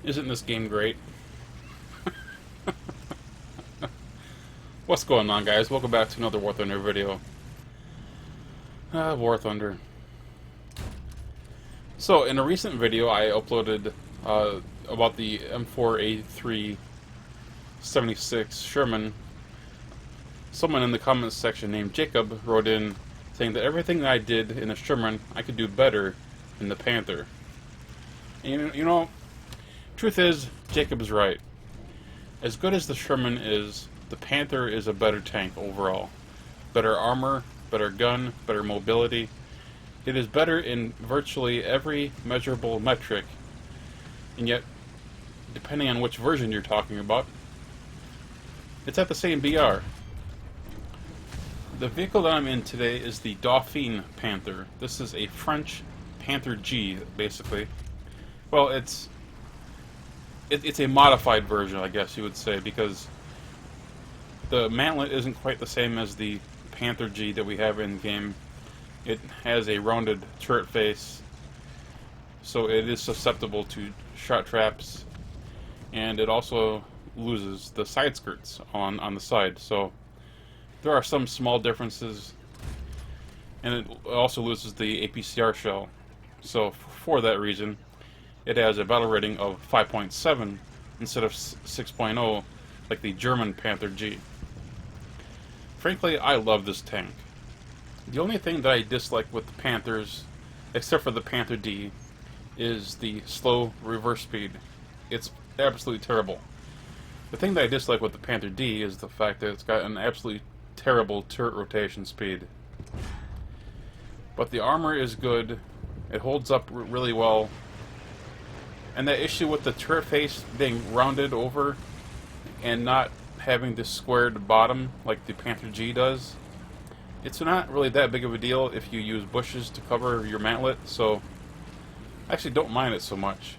Isn't this game great? What's going on, guys? Welcome back to another War Thunder video. War Thunder. So, in a recent video I uploaded about the M4A3 76 Sherman, someone in the comments section named Jacob wrote in saying that everything that I did in the Sherman I could do better in the Panther. And, you know, truth is, Jacob is right. As good as the Sherman is, the Panther is a better tank overall. Better armor, better gun, better mobility. It is better in virtually every measurable metric, and yet, depending on which version you're talking about, it's at the same BR. The vehicle that I'm in today is the Dauphin Panther. This is a French Panther G, basically. Well, it's a modified version, I guess you would say, because the mantlet isn't quite the same as the Panther G that we have in the game. It has a rounded turret face, so it is susceptible to shot traps, and it also loses the side skirts on the side. So there are some small differences, and it also loses the APCR shell. So for that reason, it has a battle rating of 5.7 instead of 6.0 like the German Panther G. Frankly, I love this tank. The only thing that I dislike with the Panthers, except for the Panther D, is the slow reverse speed. It's absolutely terrible. The thing that I dislike with the Panther D is the fact that it's got an absolutely terrible turret rotation speed. But the armor is good. It holds up really well. And that issue with the turret face being rounded over and not having this squared bottom like the Panther G does, it's not really that big of a deal if you use bushes to cover your mantlet, so I actually don't mind it so much.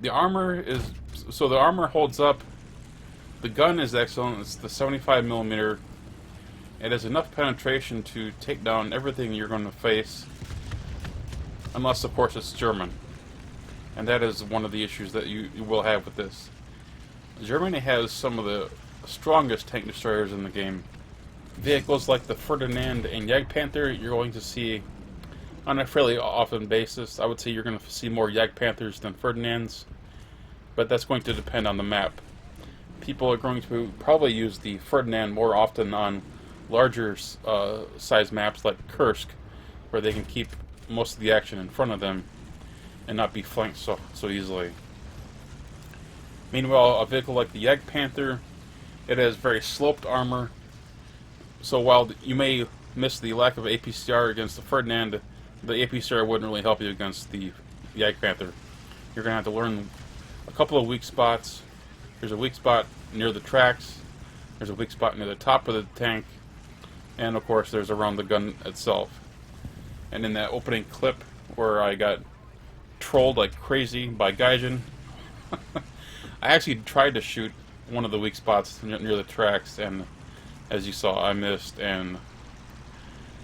The armor holds up. The gun is excellent. It's the 75mm. It has enough penetration to take down everything you're going to face, unless of course it's German, and that is one of the issues that you will have with this. Germany has some of the strongest tank destroyers in the game. Vehicles like the Ferdinand and Jagdpanther you're going to see on a fairly often basis. I would say you're going to see more Jagdpanthers than Ferdinands, but that's going to depend on the map. People are going to probably use the Ferdinand more often on larger size maps like Kursk, where they can keep most of the action in front of them and not be flanked so easily. Meanwhile, a vehicle like the Jagdpanther, it has very sloped armor, so while you may miss the lack of APCR against the Ferdinand, the APCR wouldn't really help you against the Jagdpanther. You're going to have to learn a couple of weak spots. There's a weak spot near the tracks, there's a weak spot near the top of the tank, and of course there's around the gun itself. And in that opening clip where I got trolled like crazy by Gaijin, I actually tried to shoot one of the weak spots near the tracks, and as you saw, I missed, and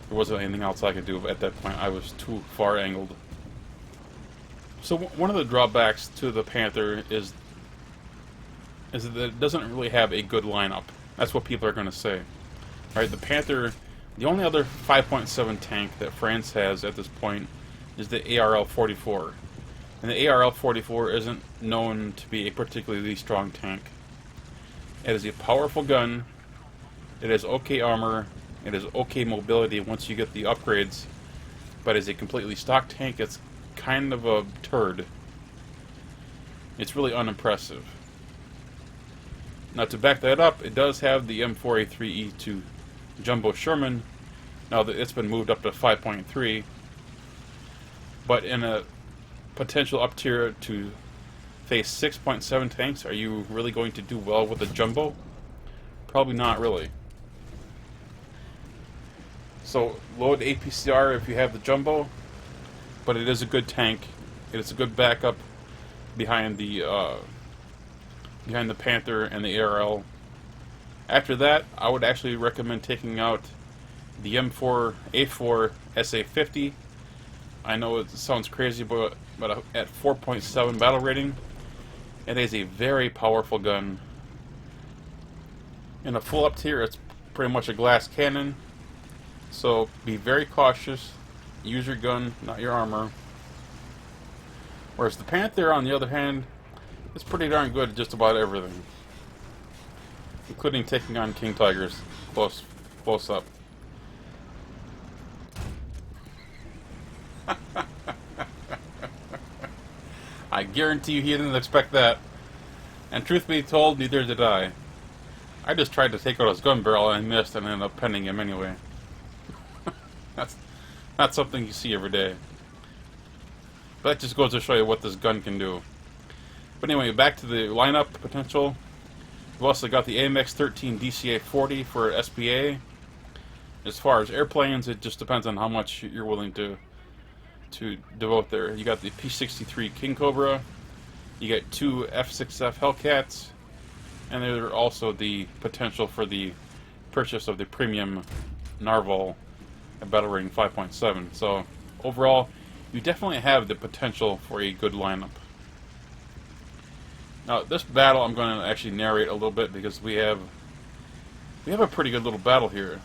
there wasn't anything else I could do at that point. I was too far angled. So one of the drawbacks to the Panther is that it doesn't really have a good lineup. That's what people are going to say. Right, the Panther, the only other 5.7 tank that France has at this point is the ARL-44. And the ARL-44 isn't known to be a particularly strong tank. It is a powerful gun, it has okay armor, it has okay mobility once you get the upgrades, but as a completely stock tank, it's kind of a turd. It's really unimpressive. Now, to back that up, it does have the M4A3E2 Jumbo Sherman, now that it's been moved up to 5.3, but in a potential up tier to face 6.7 tanks, are you really going to do well with a Jumbo? Probably not really. So load APCR if you have the Jumbo, but it is a good tank. It is a good backup behind the Panther and the ARL. After that, I would actually recommend taking out the M4A4 SA50 I know it sounds crazy, but at 4.7 battle rating, it is a very powerful gun. In a full up tier, it's pretty much a glass cannon, so be very cautious. Use your gun, not your armor. Whereas the Panther, on the other hand, is pretty darn good at just about everything, including taking on King Tigers close up. I guarantee you he didn't expect that. And truth be told, neither did I. I just tried to take out his gun barrel and I missed and ended up penning him anyway. That's not something you see every day. But that just goes to show you what this gun can do. But anyway, back to the lineup potential. We've also got the AMX-13 DCA-40 for SPA. As far as airplanes, it just depends on how much you're willing to devote there. You got the P-63 King Cobra, you get 2 F-6F Hellcats, and there's also the potential for the purchase of the premium Narval at battle rating 5.7. So overall, you definitely have the potential for a good lineup. Now, this battle I'm going to actually narrate a little bit because we have a pretty good little battle here.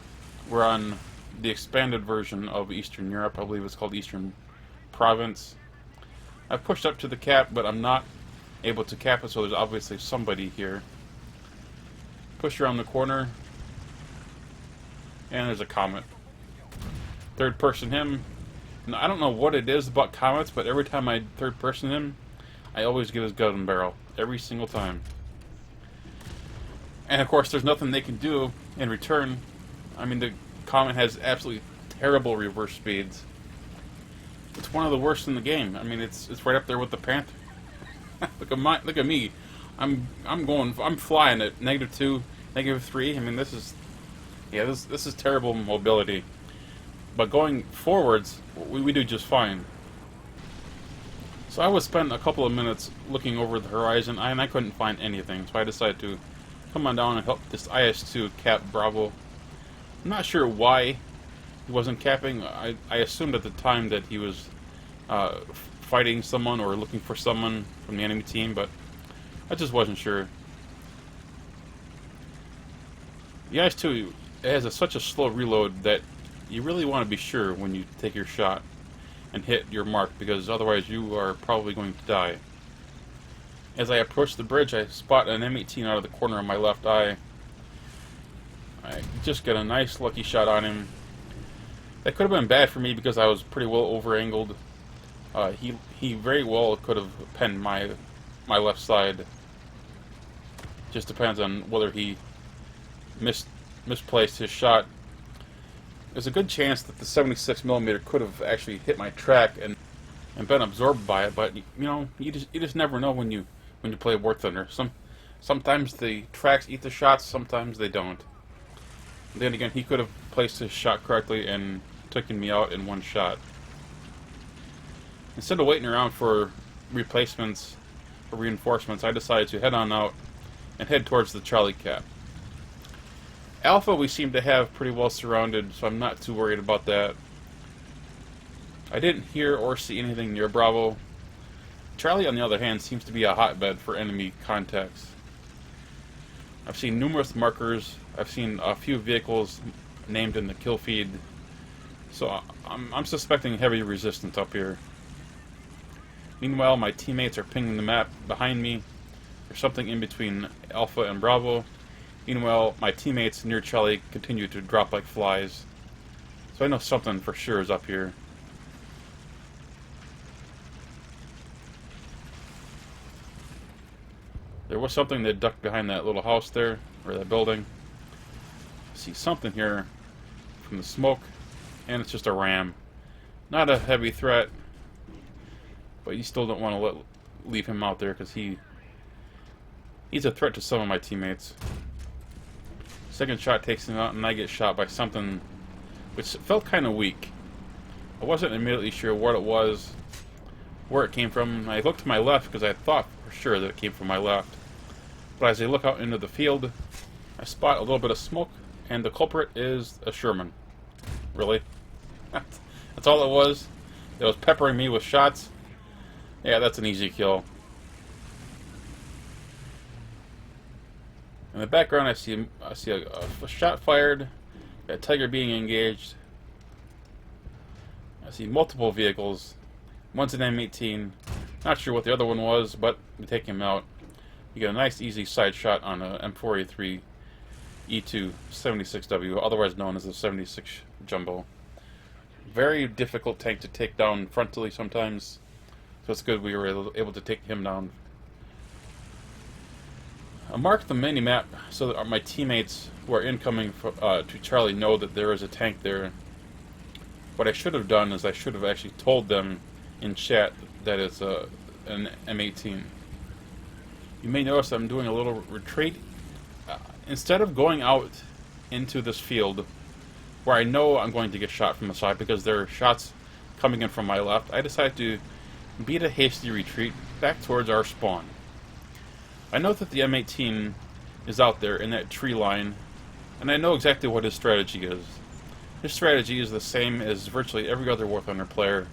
We're on the expanded version of Eastern Europe. I believe it's called Eastern Province. I've pushed up to the cap, but I'm not able to cap it, so there's obviously somebody here. Push around the corner, and there's a Comet. Third person him. Now, I don't know what it is about Comets, but every time I third person him, I always get his gun barrel. Every single time. And of course, there's nothing they can do in return. I mean, the Comet has absolutely terrible reverse speeds. It's one of the worst in the game. I mean, it's right up there with the Panther. Look at me. I'm flying at -2, -3. I mean, this is terrible mobility. But going forwards, we do just fine. So I would spend a couple of minutes looking over the horizon, and I couldn't find anything. So I decided to come on down and help this IS-2 cap Bravo. I'm not sure why he wasn't capping. I assumed at the time that he was fighting someone or looking for someone from the enemy team, but I just wasn't sure. The IS-2 has such a slow reload that you really want to be sure when you take your shot and hit your mark, because otherwise you are probably going to die. As I approach the bridge, I spot an M18 out of the corner of my left eye. I just get a nice lucky shot on him. That could have been bad for me because I was pretty well over-angled. He very well could have penned my left side. Just depends on whether he misplaced his shot. There's a good chance that the 76mm could have actually hit my track and been absorbed by it, but you know, you just never know when you play War Thunder. Sometimes the tracks eat the shots, sometimes they don't. And then again, he could have placed his shot correctly and taken me out in one shot. Instead of waiting around for replacements or reinforcements, I decided to head on out and head towards the Charlie cap. Alpha we seem to have pretty well surrounded, so I'm not too worried about that. I didn't hear or see anything near Bravo. Charlie, on the other hand, seems to be a hotbed for enemy contacts. I've seen numerous markers. I've seen a few vehicles named in the kill feed. So I'm suspecting heavy resistance up here. Meanwhile, my teammates are pinging the map behind me. There's something in between Alpha and Bravo. Meanwhile, my teammates near Charlie continue to drop like flies. So I know something for sure is up here. There was something that ducked behind that little house there, or that building. I see something here from the smoke, and it's just a ram. Not a heavy threat, but you still don't want to leave him out there because he's a threat to some of my teammates. Second shot takes him out, and I get shot by something which felt kind of weak. I wasn't immediately sure what it was, where it came from. I looked to my left because I thought for sure that it came from my left. But as I look out into the field, I spot a little bit of smoke, and the culprit is a Sherman. Really? That's all it was. that was peppering me with shots. Yeah, that's an easy kill. In the background, I see a shot fired, a Tiger being engaged. I see multiple vehicles. One's an M18. Not sure what the other one was, but we take him out. You get a nice, easy side shot on a M4A3 E2 76W, otherwise known as the 76 Jumbo. Very difficult tank to take down frontally sometimes, so it's good we were able to take him down. I marked the mini-map so that my teammates who are incoming to Charlie know that there is a tank there. What I should have done is I should have actually told them in chat that it's an M18. You may notice I'm doing a little retreat. Instead of going out into this field where I know I'm going to get shot from the side because there are shots coming in from my left, I decided to beat a hasty retreat back towards our spawn. I know that the M18 is out there in that tree line, and I know exactly what his strategy is. His strategy is the same as virtually every other War Thunder player,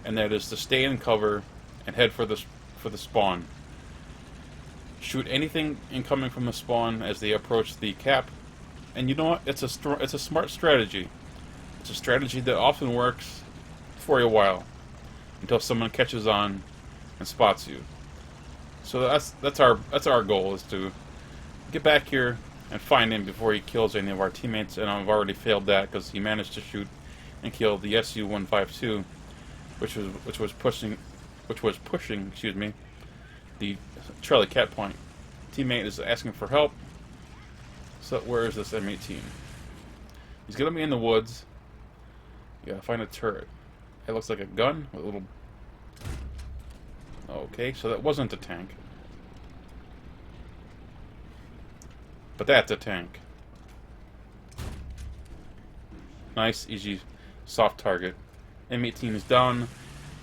and that is to stay in cover and head for the spawn. Shoot anything incoming from the spawn as they approach the cap, and you know what? It's a smart strategy. It's a strategy that often works for a while until someone catches on and spots you. So that's our goal, is to get back here and find him before he kills any of our teammates, and I've already failed that because he managed to shoot and kill the SU-152, which was pushing, excuse me, the Charlie Cat Point. Teammate is asking for help. So where is this M18? He's gonna be in the woods. You gotta find a turret. It looks like a gun with a little. Okay, so that wasn't a tank. But that's a tank. Nice, easy, soft target. M18 is down.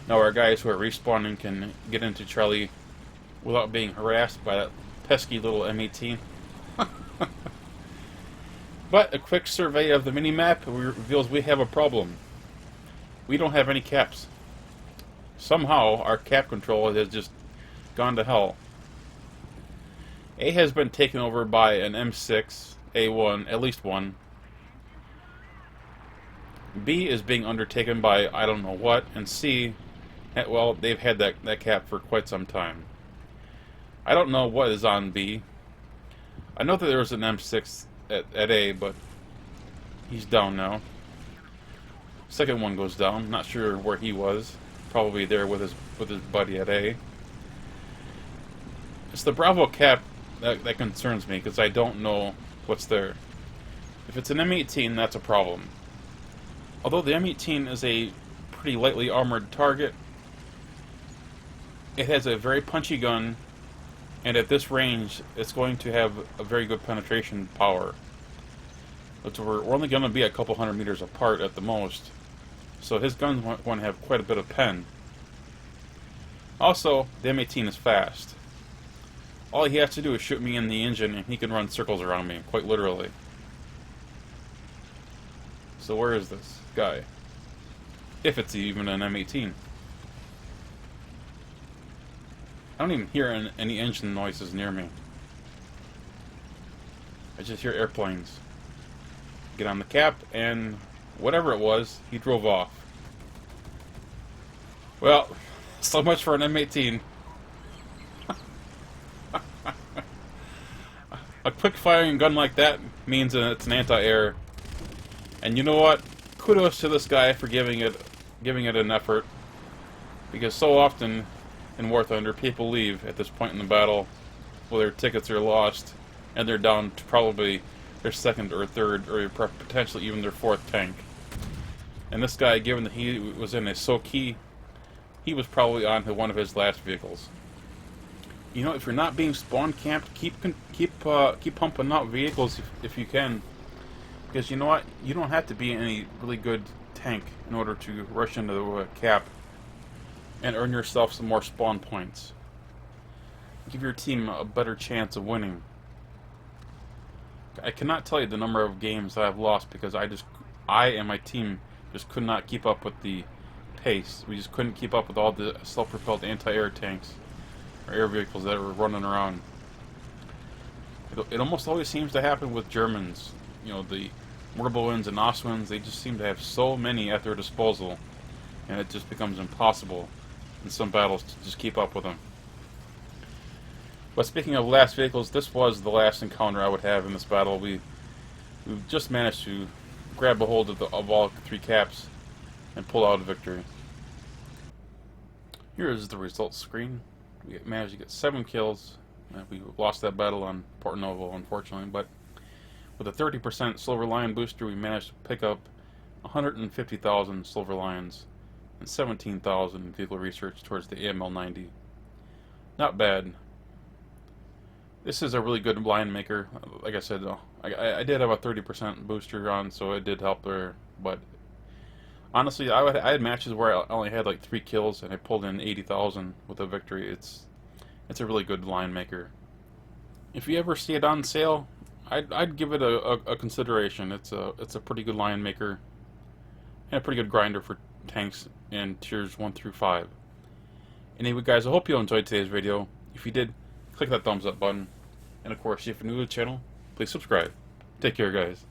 Now our guys who are respawning can get into Charlie without being harassed by that pesky little M18. But a quick survey of the minimap reveals we have a problem. We don't have any caps. Somehow our cap control has just gone to hell. A has been taken over by an M6, A1, at least one. B is being undertaken by I don't know what, and C, well, they've had that cap for quite some time. I don't know what is on B. I know that there was an M6 at A, but he's down now. Second one goes down. Not sure where he was. Probably there with his buddy at A. It's the Bravo cap that concerns me, because I don't know what's there. If it's an M18, that's a problem. Although the M18 is a pretty lightly armored target, it has a very punchy gun, and at this range, it's going to have a very good penetration power. But we're only going to be a couple hundred meters apart at the most, so his gun's going to have quite a bit of pen. Also, the M18 is fast. All he has to do is shoot me in the engine, and he can run circles around me, quite literally. So where is this guy? If it's even an M18. I don't even hear any engine noises near me. I just hear airplanes. Get on the cap, and whatever it was, he drove off. Well, so much for an M18. A quick-firing gun like that means that it's an anti-air. And you know what? Kudos to this guy for giving it an effort. Because so often in War Thunder, people leave at this point in the battle, well, their tickets are lost, and they're down to probably their second or third, or potentially even their fourth tank. And this guy, given that he was in a Soki, he was probably on to one of his last vehicles. You know, if you're not being spawn camped, keep pumping out vehicles if you can, because you know what, you don't have to be any really good tank in order to rush into the cap and earn yourself some more spawn points. Give your team a better chance of winning. I cannot tell you the number of games that I've lost because I and my team just could not keep up with the pace. We just couldn't keep up with all the self-propelled anti-air tanks or air vehicles that were running around. It almost always seems to happen with Germans. You know, the Morbowins and Oswins, they just seem to have so many at their disposal, and it just becomes impossible in some battles to just keep up with them. But speaking of last vehicles, this was the last encounter I would have in this battle. We just managed to grab a hold of all 3 caps and pull out a victory. Here is the results screen. We managed to get 7 kills. We lost that battle on Porto Novo, unfortunately, but with a 30% Silver Lion booster, we managed to pick up 150,000 Silver Lions and 17,000 vehicle research towards the AML-90. Not bad. This is a really good line maker. Like I said, I did have a 30% booster on, so it did help there. But honestly, I had matches where I only had like 3 kills, and I pulled in 80,000 with a victory. It's a really good line maker. If you ever see it on sale, I'd give it a consideration. It's a pretty good line maker and a pretty good grinder for tanks in tiers 1 through 5. Anyway, guys, I hope you enjoyed today's video. If you did, click that thumbs up button. And of course, if you're new to the channel, please subscribe. Take care, guys.